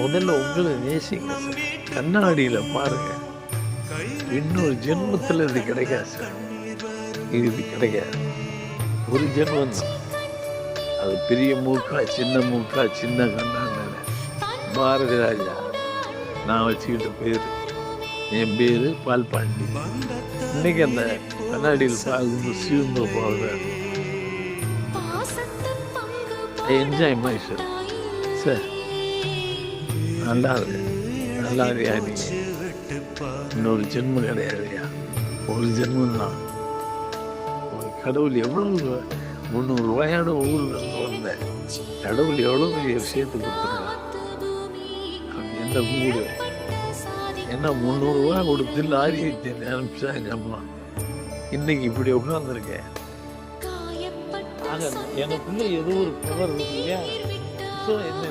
முதல்ல உங்களை நேசிங்க சார். கண்ணாடியில் பாருங்க. இன்னொரு ஜென்மத்தில் இது கிடைக்காது சார். இது கிடைக்காது. ஒரு ஜென்மம் தான். அது பெரிய மூக்கா சின்ன மூக்கா சின்ன கண்ணான்னு பாரதி ராஜா நான் வச்சுக்கிட்ட பேர். என் பேர் பால் பாண்டி. இன்னைக்கு அந்த கண்ணாடியில் பார்க்கும்போது சிவந்த போகிறார். I enjoy my sir. Sir நல்லா இருக்கு, நல்லா இருக்கியா? நீ இன்னொரு ஜென்மம் கிடையாதுயா, ஒரு ஜென்மம் தான். கடவுள் எவ்வளவு 300 ரூபாயோட ஊரில் இருந்து வந்தேன். கடவுள் எவ்வளோ பெரிய விஷயத்தை கொடுத்துருக்கான். எந்த ஊர் என்ன 300 ரூபா கொடுத்து லாரி அனுப்பிச்சாங்க அம்மா. இன்னைக்கு இப்படி உட்காந்துருக்கேன். ஆக எனக்குள்ள ஏதோ ஒரு பவர் இருக்கு இல்லையா? ஸோ என்ன